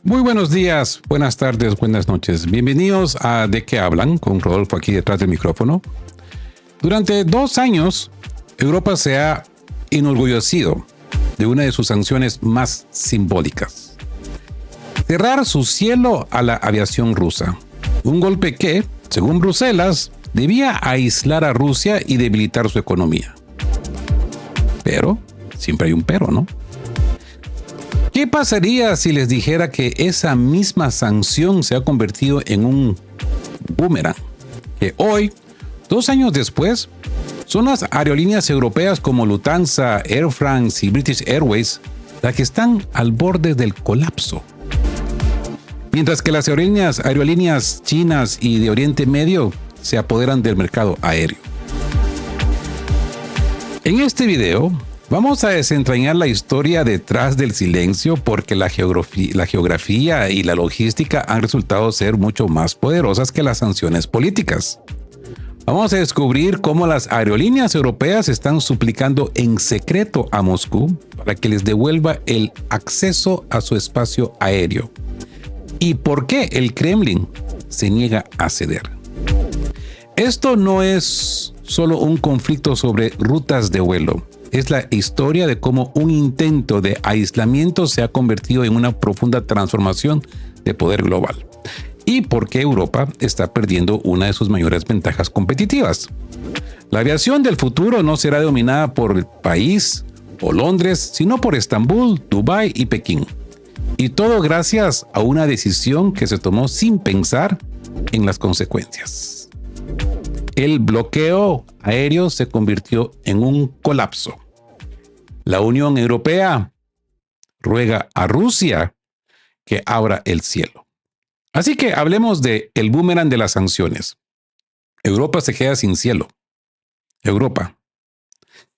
Muy buenos días, buenas tardes, buenas noches. Bienvenidos a ¿De qué hablan? Con Rodolfo aquí detrás del micrófono. Durante 2 años, Europa se ha enorgullecido de una de sus sanciones más simbólicas: cerrar su cielo a la aviación rusa. Un golpe que, según Bruselas, debía aislar a Rusia y debilitar su economía. Pero, siempre hay un pero, ¿no? ¿Qué pasaría si les dijera que esa misma sanción se ha convertido en un boomerang? Que hoy, 2 años después, son las aerolíneas europeas como Lufthansa, Air France y British Airways las que están al borde del colapso. Mientras que las aerolíneas chinas y de Oriente Medio se apoderan del mercado aéreo. En este video vamos a desentrañar la historia detrás del silencio, porque la geografía y la logística han resultado ser mucho más poderosas que las sanciones políticas. Vamos a descubrir cómo las aerolíneas europeas están suplicando en secreto a Moscú para que les devuelva el acceso a su espacio aéreo. ¿Y por qué el Kremlin se niega a ceder? Esto no es solo un conflicto sobre rutas de vuelo. Es la historia de cómo un intento de aislamiento se ha convertido en una profunda transformación de poder global. Y por qué Europa está perdiendo una de sus mayores ventajas competitivas. La aviación del futuro no será dominada por París o Londres, sino por Estambul, Dubái y Pekín. Y todo gracias a una decisión que se tomó sin pensar en las consecuencias. El bloqueo aéreo se convirtió en un colapso. La Unión Europea ruega a Rusia que abra el cielo. Así que hablemos de el boomerang de las sanciones. Europa se queda sin cielo. Europa,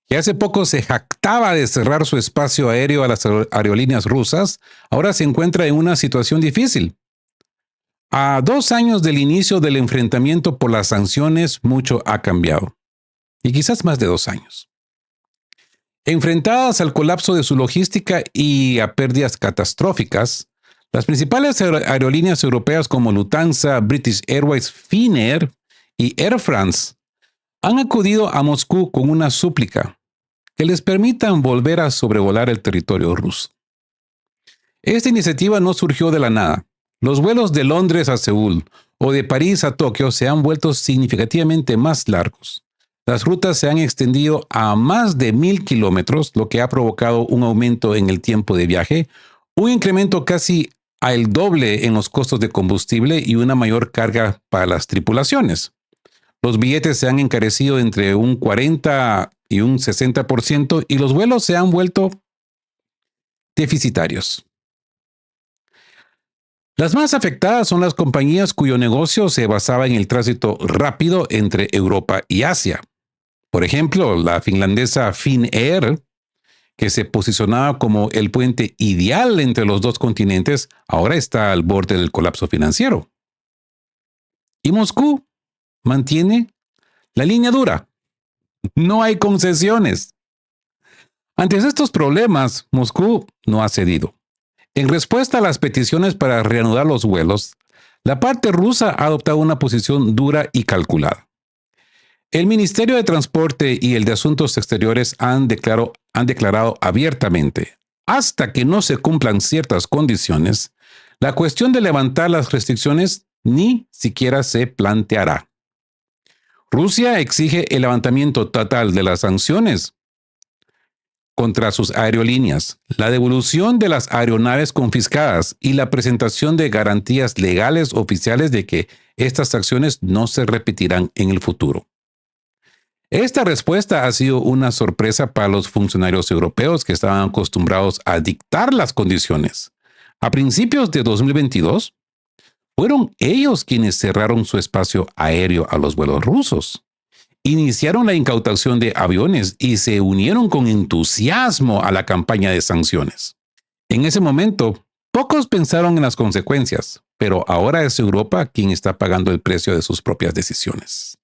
que hace poco se jactaba de cerrar su espacio aéreo a las aerolíneas rusas, ahora se encuentra en una situación difícil. A 2 años del inicio del enfrentamiento por las sanciones, mucho ha cambiado. Y quizás más de 2 años. Enfrentadas al colapso de su logística y a pérdidas catastróficas, las principales aerolíneas europeas como Lufthansa, British Airways, Finnair y Air France han acudido a Moscú con una súplica: que les permitan volver a sobrevolar el territorio ruso. Esta iniciativa no surgió de la nada. Los vuelos de Londres a Seúl o de París a Tokio se han vuelto significativamente más largos. Las rutas se han extendido a más de 1,000 kilómetros, lo que ha provocado un aumento en el tiempo de viaje, un incremento casi al doble en los costos de combustible y una mayor carga para las tripulaciones. Los billetes se han encarecido entre un 40 y un 60% y los vuelos se han vuelto deficitarios. Las más afectadas son las compañías cuyo negocio se basaba en el tránsito rápido entre Europa y Asia. Por ejemplo, la finlandesa Finnair, que se posicionaba como el puente ideal entre los 2 continentes, ahora está al borde del colapso financiero. Y Moscú mantiene la línea dura. No hay concesiones. Ante estos problemas, Moscú no ha cedido. En respuesta a las peticiones para reanudar los vuelos, la parte rusa ha adoptado una posición dura y calculada. El Ministerio de Transporte y el de Asuntos Exteriores han declarado abiertamente: hasta que no se cumplan ciertas condiciones, la cuestión de levantar las restricciones ni siquiera se planteará. Rusia exige el levantamiento total de las sanciones contra sus aerolíneas, la devolución de las aeronaves confiscadas y la presentación de garantías legales oficiales de que estas acciones no se repetirán en el futuro. Esta respuesta ha sido una sorpresa para los funcionarios europeos que estaban acostumbrados a dictar las condiciones. A principios de 2022, fueron ellos quienes cerraron su espacio aéreo a los vuelos rusos. Iniciaron la incautación de aviones y se unieron con entusiasmo a la campaña de sanciones. En ese momento, pocos pensaron en las consecuencias, pero ahora es Europa quien está pagando el precio de sus propias decisiones.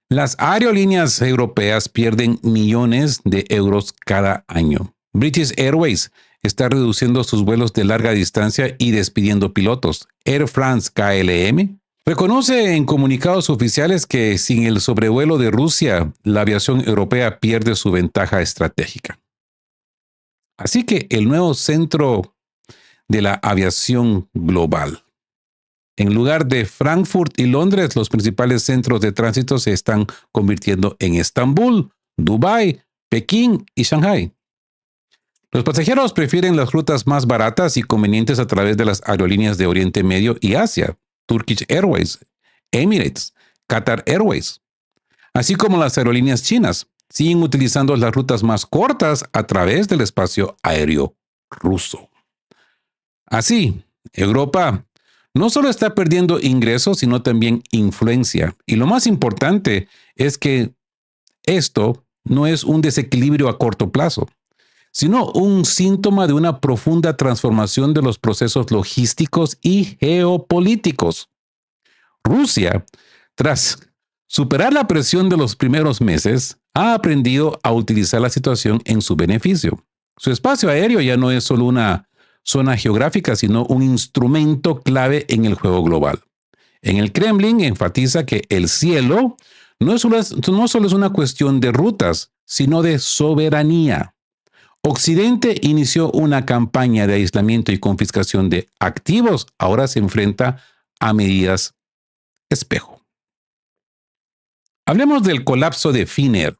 Las aerolíneas europeas pierden millones de euros cada año. British Airways está reduciendo sus vuelos de larga distancia y despidiendo pilotos. Air France KLM reconoce en comunicados oficiales que sin el sobrevuelo de Rusia, la aviación europea pierde su ventaja estratégica. Así que el nuevo centro de la aviación global. En lugar de Frankfurt y Londres, los principales centros de tránsito se están convirtiendo en Estambul, Dubái, Pekín y Shanghái. Los pasajeros prefieren las rutas más baratas y convenientes a través de las aerolíneas de Oriente Medio y Asia, Turkish Airways, Emirates, Qatar Airways, así como las aerolíneas chinas, siguen utilizando las rutas más cortas a través del espacio aéreo ruso. Así, Europa no solo está perdiendo ingresos, sino también influencia. Y lo más importante es que esto no es un desequilibrio a corto plazo, sino un síntoma de una profunda transformación de los procesos logísticos y geopolíticos. Rusia, tras superar la presión de los primeros meses, ha aprendido a utilizar la situación en su beneficio. Su espacio aéreo ya no es solo una zona geográfica, sino un instrumento clave en el juego global. En el Kremlin enfatiza que el cielo no solo es una cuestión de rutas, sino de soberanía. Occidente inició una campaña de aislamiento y confiscación de activos, ahora se enfrenta a medidas espejo. Hablemos del colapso de Finnair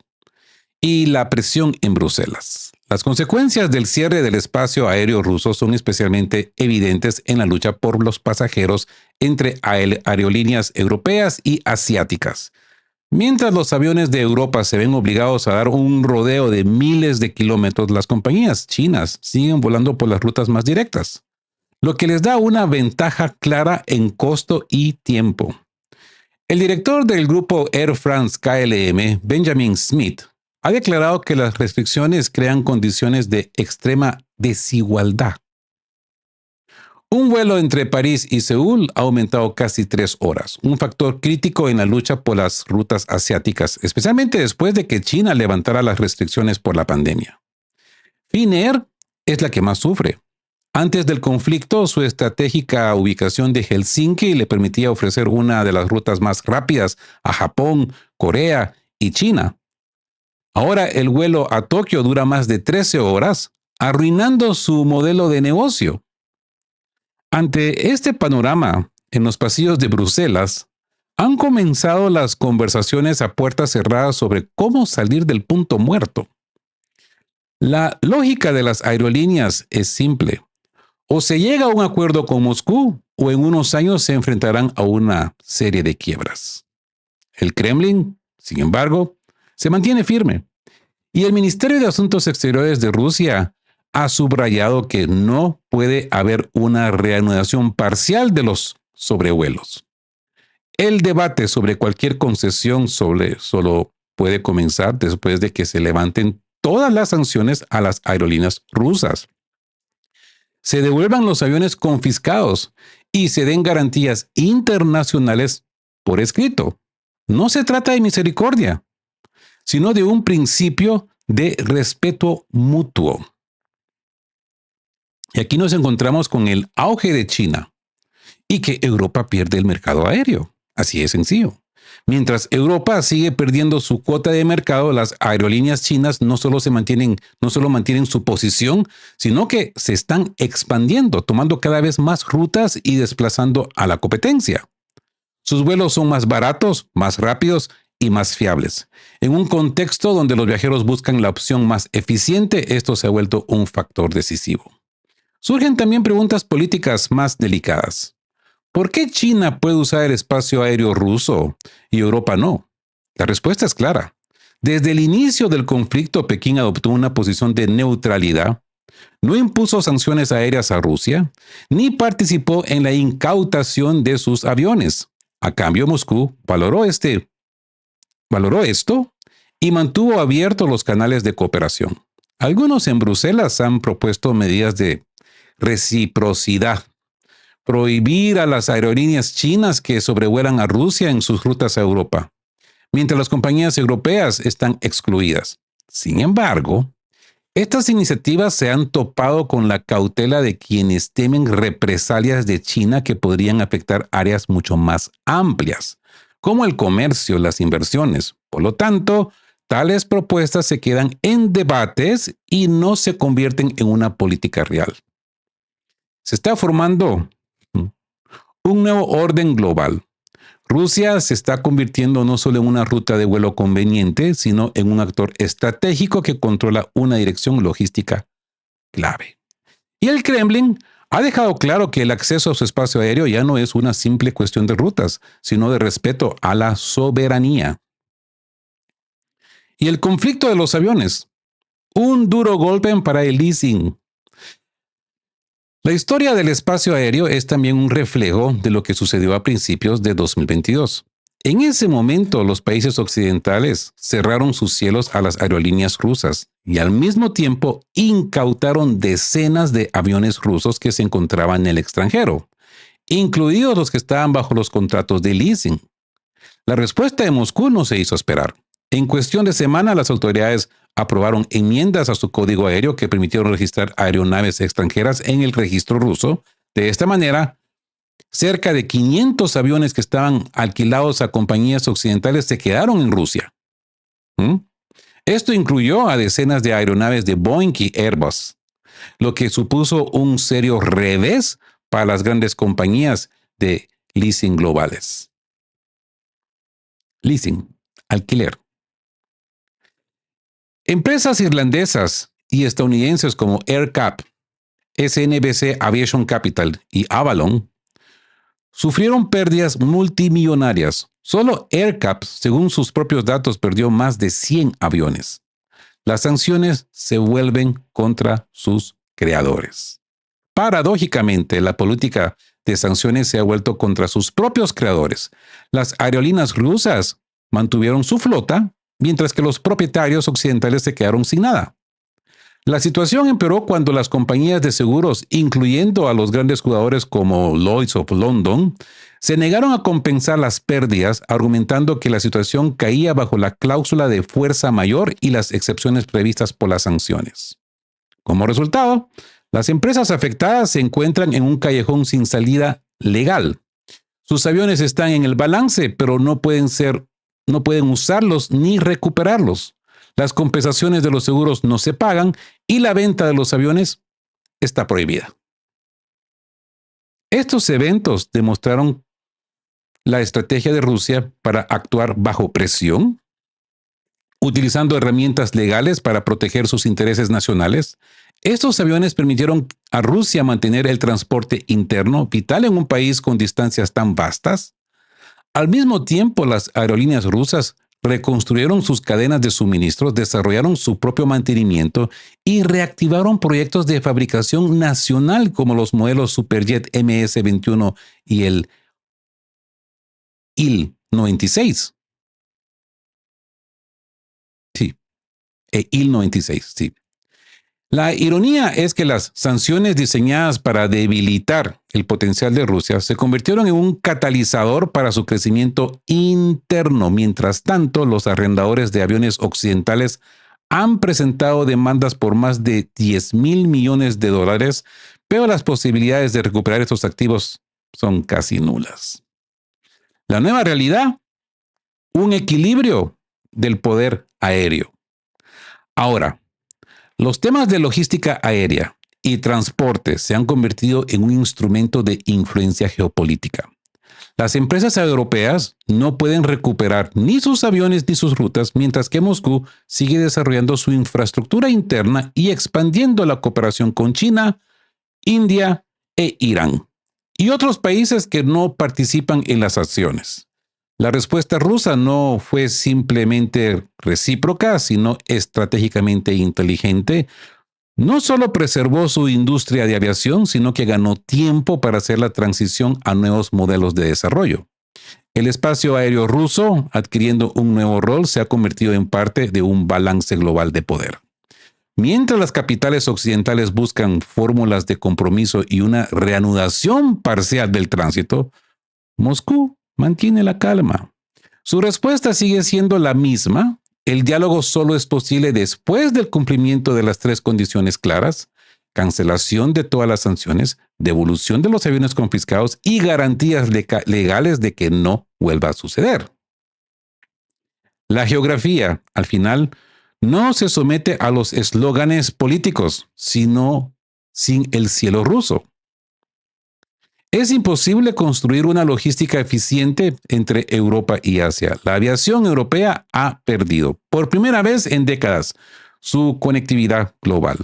y la presión en Bruselas. Las consecuencias del cierre del espacio aéreo ruso son especialmente evidentes en la lucha por los pasajeros entre aerolíneas europeas y asiáticas. Mientras los aviones de Europa se ven obligados a dar un rodeo de miles de kilómetros, las compañías chinas siguen volando por las rutas más directas, lo que les da una ventaja clara en costo y tiempo. El director del grupo Air France KLM, Benjamin Smith, ha declarado que las restricciones crean condiciones de extrema desigualdad. Un vuelo entre París y Seúl ha aumentado casi 3 horas, un factor crítico en la lucha por las rutas asiáticas, especialmente después de que China levantara las restricciones por la pandemia. Finnair es la que más sufre. Antes del conflicto, su estratégica ubicación de Helsinki le permitía ofrecer una de las rutas más rápidas a Japón, Corea y China. Ahora el vuelo a Tokio dura más de 13 horas, arruinando su modelo de negocio. Ante este panorama, en los pasillos de Bruselas, han comenzado las conversaciones a puertas cerradas sobre cómo salir del punto muerto. La lógica de las aerolíneas es simple. O se llega a un acuerdo con Moscú, o en unos años se enfrentarán a una serie de quiebras. El Kremlin, sin embargo, se mantiene firme. Y el Ministerio de Asuntos Exteriores de Rusia ha subrayado que no puede haber una reanudación parcial de los sobrevuelos. El debate sobre cualquier concesión solo puede comenzar después de que se levanten todas las sanciones a las aerolíneas rusas, se devuelvan los aviones confiscados y se den garantías internacionales por escrito. No se trata de misericordia, sino de un principio de respeto mutuo. Y aquí nos encontramos con el auge de China y que Europa pierde el mercado aéreo. Así de sencillo. Mientras Europa sigue perdiendo su cuota de mercado, las aerolíneas chinas no solo mantienen su posición, sino que se están expandiendo, tomando cada vez más rutas y desplazando a la competencia. Sus vuelos son más baratos, más rápidos y más fiables. En un contexto donde los viajeros buscan la opción más eficiente, esto se ha vuelto un factor decisivo. Surgen también preguntas políticas más delicadas. ¿Por qué China puede usar el espacio aéreo ruso y Europa no? La respuesta es clara. Desde el inicio del conflicto, Pekín adoptó una posición de neutralidad, no impuso sanciones aéreas a Rusia, ni participó en la incautación de sus aviones. A cambio, Moscú valoró esto y mantuvo abiertos los canales de cooperación. Algunos en Bruselas han propuesto medidas de reciprocidad. Prohibir a las aerolíneas chinas que sobrevuelan a Rusia en sus rutas a Europa, mientras las compañías europeas están excluidas. Sin embargo, Estas iniciativas se han topado con la cautela de quienes temen represalias de China que podrían afectar áreas mucho más amplias, como el comercio, las inversiones. Por lo tanto, tales propuestas se quedan en debates y no se convierten en una política real. Se está formando un nuevo orden global. Rusia se está convirtiendo no solo en una ruta de vuelo conveniente, sino en un actor estratégico que controla una dirección logística clave. Y el Kremlin ha dejado claro que el acceso a su espacio aéreo ya no es una simple cuestión de rutas, sino de respeto a la soberanía. Y el conflicto de los aviones. Un duro golpe para el leasing. La historia del espacio aéreo es también un reflejo de lo que sucedió a principios de 2022. En ese momento, los países occidentales cerraron sus cielos a las aerolíneas rusas y al mismo tiempo incautaron decenas de aviones rusos que se encontraban en el extranjero, incluidos los que estaban bajo los contratos de leasing. La respuesta de Moscú no se hizo esperar. En cuestión de semana, las autoridades aprobaron enmiendas a su código aéreo que permitieron registrar aeronaves extranjeras en el registro ruso. De esta manera, cerca de 500 aviones que estaban alquilados a compañías occidentales se quedaron en Rusia. Esto incluyó a decenas de aeronaves de Boeing y Airbus, lo que supuso un serio revés para las grandes compañías de leasing globales. Leasing, alquiler. Empresas irlandesas y estadounidenses como AerCap, SNBC Aviation Capital y Avalon sufrieron pérdidas multimillonarias. Solo AerCap, según sus propios datos, perdió más de 100 aviones. Las sanciones se vuelven contra sus creadores. Paradójicamente, la política de sanciones se ha vuelto contra sus propios creadores. Las aerolíneas rusas mantuvieron su flota, mientras que los propietarios occidentales se quedaron sin nada. La situación empeoró cuando las compañías de seguros, incluyendo a los grandes jugadores como Lloyd's of London, se negaron a compensar las pérdidas, argumentando que la situación caía bajo la cláusula de fuerza mayor y las excepciones previstas por las sanciones. Como resultado, las empresas afectadas se encuentran en un callejón sin salida legal. Sus aviones están en el balance, pero no pueden usarlos ni recuperarlos. Las compensaciones de los seguros no se pagan y la venta de los aviones está prohibida. Estos eventos demostraron la estrategia de Rusia para actuar bajo presión, utilizando herramientas legales para proteger sus intereses nacionales. Estos aviones permitieron a Rusia mantener el transporte interno vital en un país con distancias tan vastas. Al mismo tiempo, las aerolíneas rusas reconstruyeron sus cadenas de suministros, desarrollaron su propio mantenimiento y reactivaron proyectos de fabricación nacional como los modelos Superjet MS-21 y el Il-96. Sí, Il-96, sí. La ironía es que las sanciones diseñadas para debilitar el potencial de Rusia se convirtieron en un catalizador para su crecimiento interno. Mientras tanto, los arrendadores de aviones occidentales han presentado demandas por más de $10,000 millones, pero las posibilidades de recuperar estos activos son casi nulas. La nueva realidad, un equilibrio del poder aéreo. Ahora, los temas de logística aérea y transporte se han convertido en un instrumento de influencia geopolítica. Las empresas europeas no pueden recuperar ni sus aviones ni sus rutas, mientras que Moscú sigue desarrollando su infraestructura interna y expandiendo la cooperación con China, India e Irán, y otros países que no participan en las acciones. La respuesta rusa no fue simplemente recíproca, sino estratégicamente inteligente. No solo preservó su industria de aviación, sino que ganó tiempo para hacer la transición a nuevos modelos de desarrollo. El espacio aéreo ruso, adquiriendo un nuevo rol, se ha convertido en parte de un balance global de poder. Mientras las capitales occidentales buscan fórmulas de compromiso y una reanudación parcial del tránsito, Moscú mantiene la calma. Su respuesta sigue siendo la misma: El diálogo solo es posible después del cumplimiento de las tres condiciones claras: cancelación de todas las sanciones, devolución de los aviones confiscados y garantías legales de que no vuelva a suceder. La geografía, al final, no se somete a los eslóganes políticos, sino sin el cielo ruso. Es imposible construir una logística eficiente entre Europa y Asia. La aviación europea ha perdido, por primera vez en décadas, su conectividad global.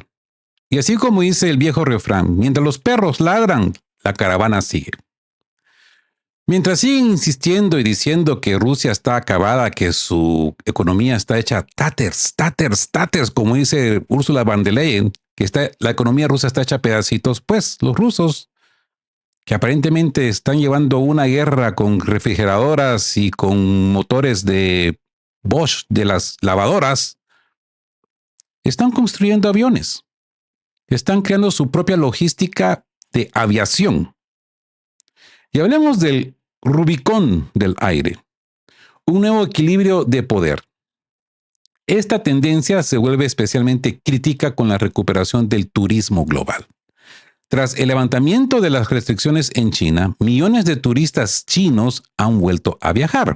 Y así como dice el viejo refrán, mientras los perros ladran, la caravana sigue. Mientras siguen insistiendo y diciendo que Rusia está acabada, que su economía está hecha taters, como dice Ursula von der Leyen, que la economía rusa está hecha pedacitos, pues los rusos, que aparentemente están llevando una guerra con refrigeradoras y con motores de Bosch de las lavadoras, están construyendo aviones, están creando su propia logística de aviación. Y hablemos del Rubicón del aire, un nuevo equilibrio de poder. Esta tendencia se vuelve especialmente crítica con la recuperación del turismo global. Tras el levantamiento de las restricciones en China, millones de turistas chinos han vuelto a viajar.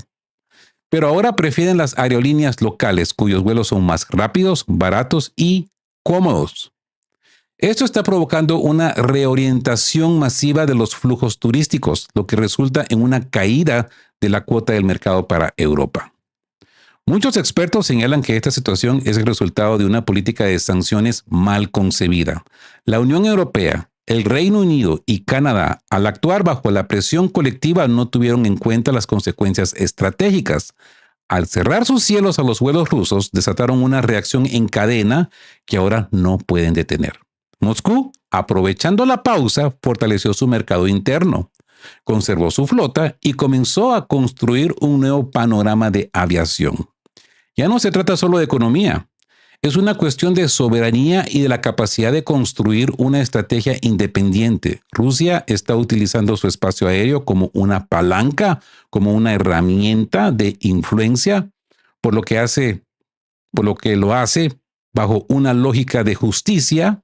Pero ahora prefieren las aerolíneas locales, cuyos vuelos son más rápidos, baratos y cómodos. Esto está provocando una reorientación masiva de los flujos turísticos, lo que resulta en una caída de la cuota del mercado para Europa. Muchos expertos señalan que esta situación es el resultado de una política de sanciones mal concebida. La Unión Europea, el Reino Unido y Canadá, al actuar bajo la presión colectiva, no tuvieron en cuenta las consecuencias estratégicas. Al cerrar sus cielos a los vuelos rusos, desataron una reacción en cadena que ahora no pueden detener. Moscú, aprovechando la pausa, fortaleció su mercado interno, conservó su flota y comenzó a construir un nuevo panorama de aviación. Ya no se trata solo de economía, es una cuestión de soberanía y de la capacidad de construir una estrategia independiente. Rusia está utilizando su espacio aéreo como una palanca, como una herramienta de influencia, por lo que lo hace bajo una lógica de justicia.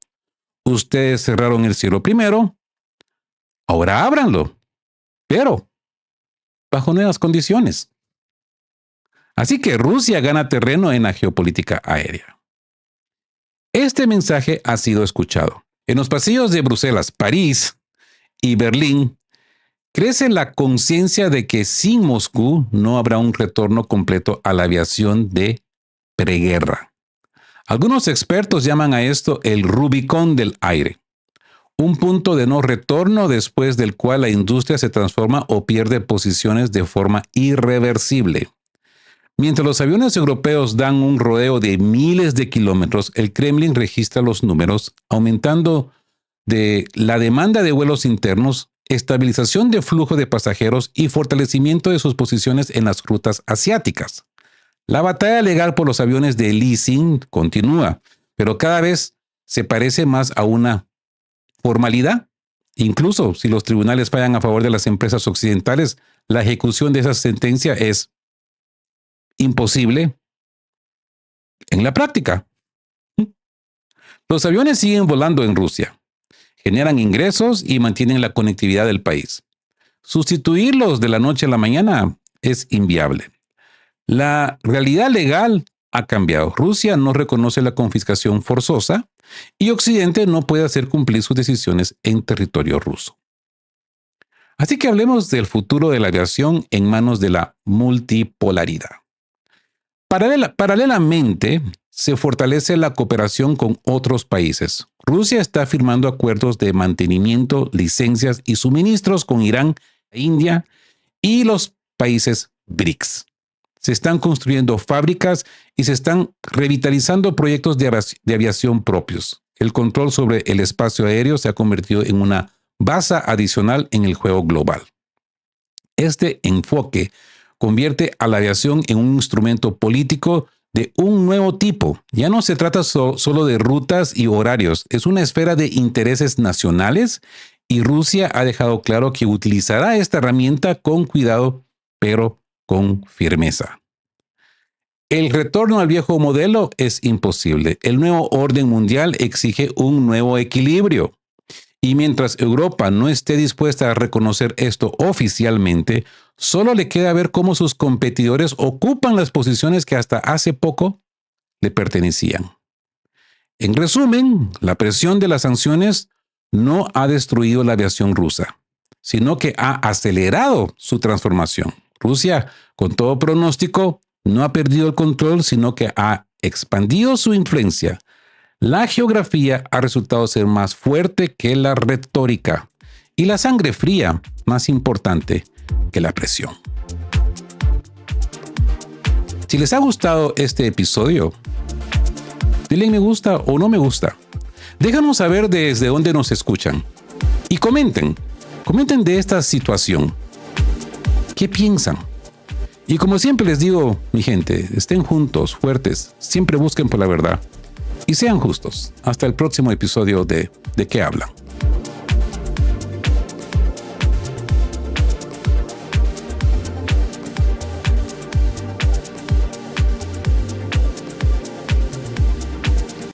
Ustedes cerraron el cielo primero, ahora ábranlo, pero bajo nuevas condiciones. Así que Rusia gana terreno en la geopolítica aérea. Este mensaje ha sido escuchado. En los pasillos de Bruselas, París y Berlín, crece la conciencia de que sin Moscú no habrá un retorno completo a la aviación de preguerra. Algunos expertos llaman a esto el Rubicón del aire, un punto de no retorno después del cual la industria se transforma o pierde posiciones de forma irreversible. Mientras los aviones europeos dan un rodeo de miles de kilómetros, el Kremlin registra los números, aumentando de la demanda de vuelos internos, estabilización de flujo de pasajeros y fortalecimiento de sus posiciones en las rutas asiáticas. La batalla legal por los aviones de leasing continúa, pero cada vez se parece más a una formalidad. Incluso si los tribunales fallan a favor de las empresas occidentales, la ejecución de esa sentencia es imposible en la práctica. Los aviones siguen volando en Rusia, generan ingresos y mantienen la conectividad del país. Sustituirlos de la noche a la mañana es inviable. La realidad legal ha cambiado. Rusia no reconoce la confiscación forzosa y Occidente no puede hacer cumplir sus decisiones en territorio ruso. Así que hablemos del futuro de la aviación en manos de la multipolaridad. Paralelamente, se fortalece la cooperación con otros países. Rusia está firmando acuerdos de mantenimiento, licencias y suministros con Irán, India y los países BRICS. Se están construyendo fábricas y se están revitalizando proyectos de aviación propios. El control sobre el espacio aéreo se ha convertido en una baza adicional en el juego global. Este enfoque convierte a la aviación en un instrumento político de un nuevo tipo. Ya no se trata solo de rutas y horarios, es una esfera de intereses nacionales y Rusia ha dejado claro que utilizará esta herramienta con cuidado, pero con firmeza. El retorno al viejo modelo es imposible. El nuevo orden mundial exige un nuevo equilibrio. Y mientras Europa no esté dispuesta a reconocer esto oficialmente, solo le queda ver cómo sus competidores ocupan las posiciones que hasta hace poco le pertenecían. En resumen, la presión de las sanciones no ha destruido la aviación rusa, sino que ha acelerado su transformación. Rusia, con todo pronóstico, no ha perdido el control, sino que ha expandido su influencia. La geografía ha resultado ser más fuerte que la retórica y la sangre fría más importante que la presión. Si les ha gustado este episodio, denle me gusta o no me gusta. Déjanos saber desde dónde nos escuchan. Y comenten de esta situación. ¿Qué piensan? Y como siempre les digo, mi gente, estén juntos, fuertes, siempre busquen por la verdad y sean justos. Hasta el próximo episodio de ¿De qué hablan?